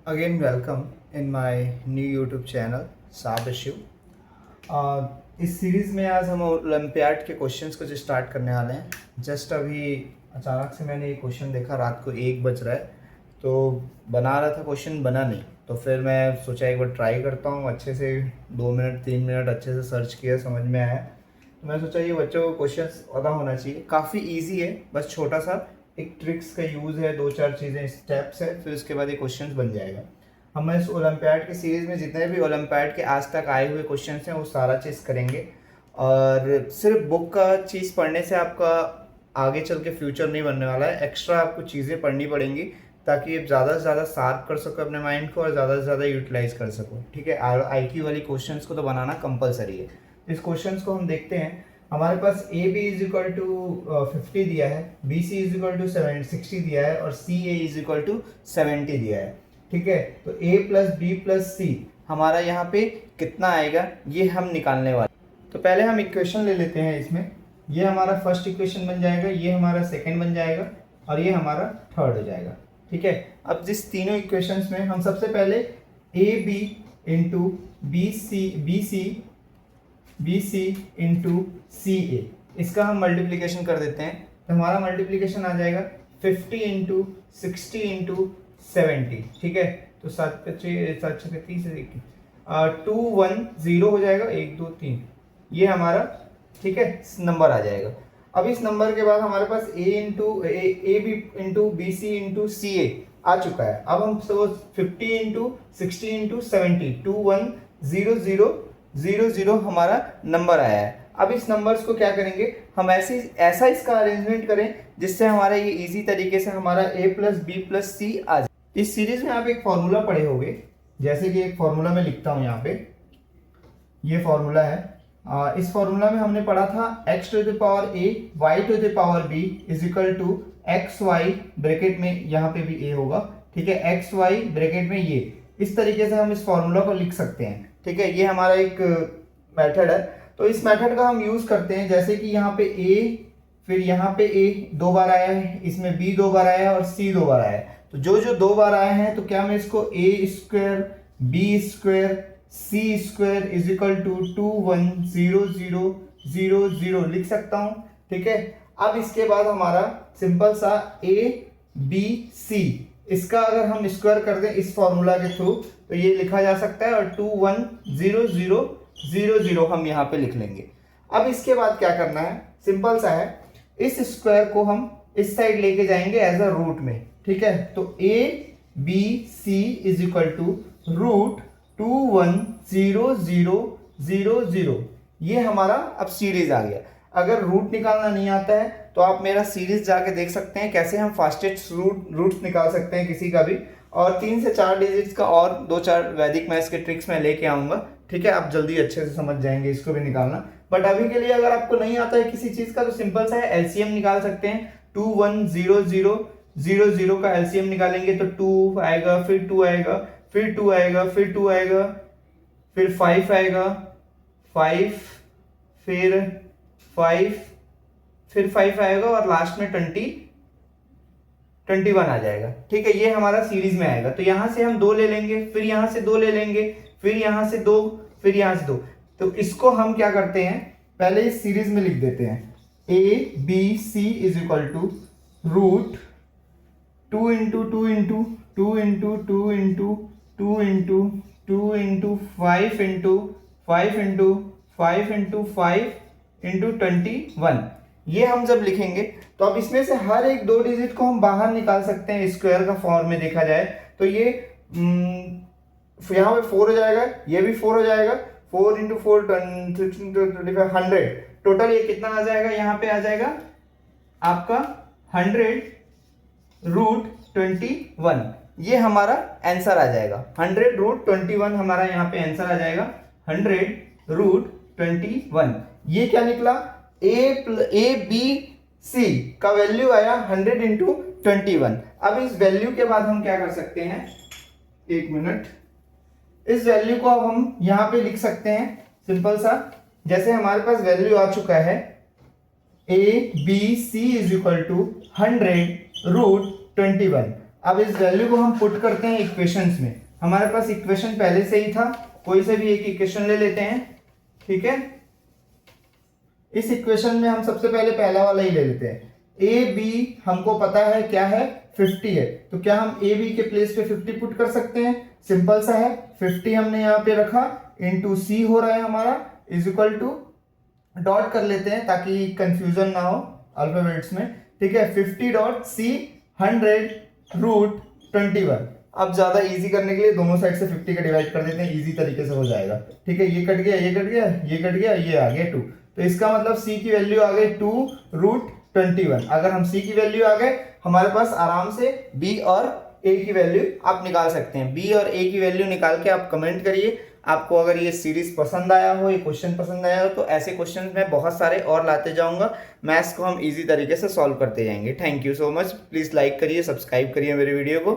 Again, welcome in my new YouTube channel, साब शिव। इस series में आज हम ओलंपियाड के क्वेश्चंस को जो स्टार्ट करने वाले हैं। जस्ट अभी अचानक से मैंने ये क्वेश्चन देखा, रात को 1 बज रहा है, तो बना रहा था, क्वेश्चन बना नहीं, तो फिर मैं सोचा एक बार ट्राई करता हूँ। अच्छे से 2 मिनट 3 मिनट अच्छे से सर्च किया, समझ में आया, तो मैं सोचा ये बच्चों को क्वेश्चन पता होना चाहिए। काफ़ी ईजी है, बस छोटा सा एक ट्रिक्स का यूज़ है, 2-4 चीज़ें स्टेप्स है, फिर उसके बाद ये क्वेश्चन बन जाएगा। हम इस ओलंपियाड की सीरीज़ में जितने भी ओलंपियाड के आज तक आए हुए क्वेश्चन हैं वो सारा चीज़ करेंगे। और सिर्फ बुक का चीज़ पढ़ने से आपका आगे चल के फ्यूचर नहीं बनने वाला है। एक्स्ट्रा आपको चीज़ें पढ़नी पड़ेंगी ताकि आप ज़्यादा से ज़्यादा शार्प कर सको अपने माइंड को और ज़्यादा से ज़्यादा यूटिलाइज कर सको। ठीक है, IQ वाली क्वेश्चन को तो बनाना कंपलसरी है। इस क्वेश्चन को हम देखते हैं। हमारे पास A B is equal to 50 दिया है, B C is equal to 60 दिया है और C A is equal to 70 दिया है। ठीक है, तो a plus B plus C हमारा यहाँ पे कितना आएगा ये हम निकालने वाले। तो पहले हम इक्वेशन ले लेते हैं। इसमें ये हमारा फर्स्ट इक्वेशन बन जाएगा, ये हमारा सेकंड बन जाएगा और ये हमारा थर्ड हो जाएगा। ठीक है, अब जिस तीनों इक्वेशंस में हम सबसे पहले A B into B C into C A, इसका हम मल्टीप्लीकेशन कर देते हैं। तो हमारा मल्टीप्लीकेशन आ जाएगा 50 इंटू 60 इंटू 70। ठीक है, तो 7×5 2 1 0 हो जाएगा, 1 2 3 ये हमारा, ठीक है, नंबर आ जाएगा। अब इस नंबर के बाद हमारे पास A B into B C into C A आ चुका है। अब हम 50 इंटू 60 इंटू 70 2 1 0 0 0 0 हमारा नंबर आया है। अब इस नंबर्स को क्या करेंगे हम, ऐसा इसका अरेंजमेंट करें जिससे हमारा ये इजी तरीके से हमारा a प्लस बी प्लस सी आ जाए। इस सीरीज में आप एक फॉर्मूला पढ़े होंगे, जैसे कि एक फॉर्मूला मैं लिखता हूं यहाँ पे, ये फॉर्मूला है। इस फॉर्मूला में हमने पढ़ा था x to the power a y to the power b is equal to x y bracket में, यहाँ पे भी a होगा। ठीक है, एक्स वाई ब्रैकेट में ये, इस तरीके से हम इस फॉर्मूला को लिख सकते हैं। ठीक है, ये हमारा एक मेथड है। तो इस मेथड का हम यूज करते हैं, जैसे कि यहाँ पे a, फिर यहाँ पे a 2 बार आया है, इसमें b 2 बार आया है और c 2 बार आया है। तो जो 2 बार आए हैं, तो क्या मैं इसको a square b square c square is equal to 2 1 0 0 0 0 लिख सकता हूं। ठीक है, अब इसके बाद हमारा सिंपल सा a b c, इसका अगर हम स्क्वायर कर दें इस फॉर्मूला के थ्रू, तो ये लिखा जा सकता है और 2 1 0 0 0 0 हम यहाँ पे लिख लेंगे। अब इसके बाद क्या करना है, सिंपल सा है, इस स्क्वायर को हम इस साइड लेके जाएंगे एज अ रूट में। ठीक है, तो a b c is equal to root 2 1 0 0 0 0, ये हमारा अब सीरीज आ गया। अगर रूट निकालना नहीं आता है तो आप मेरा सीरीज जाके देख सकते हैं कैसे हम फास्टेस्ट रूट्स निकाल सकते हैं किसी का भी। और 3 से 4 डिजिट्स का और 2-4 वैदिक मैथ्स के ट्रिक्स मैं लेके आऊंगा। ठीक है, आप जल्दी अच्छे से समझ जाएंगे इसको भी निकालना। बट अभी के लिए अगर आपको नहीं आता है किसी चीज का, तो सिंपल सा है, एलसीएम निकाल सकते हैं। 2 1 0 0 0 0 का एलसीएम निकालेंगे तो 2 आएगा, फिर 2 आएगा, फिर 2 आएगा, फिर 2 आएगा, फिर 5 आएगा, 5, फिर 5, फिर 5 आएगा और लास्ट में 21 आ जाएगा। ठीक है, ये हमारा सीरीज में आएगा। तो यहां से हम 2 ले लेंगे, फिर यहां से 2 ले लेंगे, फिर यहां से 2, फिर यहां से 2। तो इसको हम क्या करते हैं, पहले इस सीरीज में लिख देते हैं। a b c is equal to root 2 into 2 into 2 into 2 into 2 into 2 into 5 into 5 into 5 into 5 into 21। ये हम जब लिखेंगे तो अब इसमें से हर एक 2 डिजिट को हम बाहर निकाल सकते हैं स्क्वायर का फॉर्म में देखा जाए तो। ये यहाँ पे 4 हो जाएगा, ये भी 4 हो जाएगा, 4 इंटू 4 25 100। टोटल ये कितना आ जाएगा, यहाँ पे आ जाएगा आपका 100 रूट 21, ये हमारा आंसर आ जाएगा। 100 रूट 21 हमारा यहाँ पे आंसर आ जाएगा, 100 रूट 21। ये क्या निकला, ए बी सी का वैल्यू आया 100 इंटू 21। अब इस वैल्यू के बाद हम क्या कर सकते हैं, 1 मिनट, इस वैल्यू को अब हम यहां पे लिख सकते हैं सिंपल सा। जैसे हमारे पास वैल्यू आ चुका है a b c is equal to 100 root 21। अब इस वैल्यू को हम पुट करते हैं इक्वेशंस में। हमारे पास इक्वेशन पहले से ही था, कोई से भी एक इक्वेशन ले लेते हैं, ठीक है। इस इक्वेशन में हम सबसे पहले पहला वाला ही ले लेते हैं। ए बी हमको पता है क्या है, 50 है, तो क्या हम ए बी के प्लेस पे 50 पुट कर सकते हैं? सिंपल सा है, 50 हमने यहाँ पे रखा, इनटू सी हो रहा है हमारा, इज इक्वल टू, डॉट कर लेते हैं ताकि कंफ्यूजन ना हो अल्फाबेट्स में, ठीक है। 50 डॉट सी 100 रूट 21। अब ज्यादा इजी करने के लिए दोनों साइड से 50 का डिवाइड कर देते हैं, इजी तरीके से हो जाएगा, ठीक है। ये कट गया, ये कट गया, ये कट गया, ये आ गया 2, तो इसका मतलब c की वैल्यू आ गई 2 रूट 21। अगर हम c की वैल्यू आ गए, हमारे पास आराम से b और a की वैल्यू आप निकाल सकते हैं। b और a की वैल्यू निकाल के आप कमेंट करिए। आपको अगर ये सीरीज पसंद आया हो, ये क्वेश्चन पसंद आया हो, तो ऐसे क्वेश्चन मैं बहुत सारे और लाते जाऊंगा। मैथ्स को हम इजी तरीके से सॉल्व करते जाएंगे। Thank you so much. Please like करिए, सब्सक्राइब करिए मेरे वीडियो को।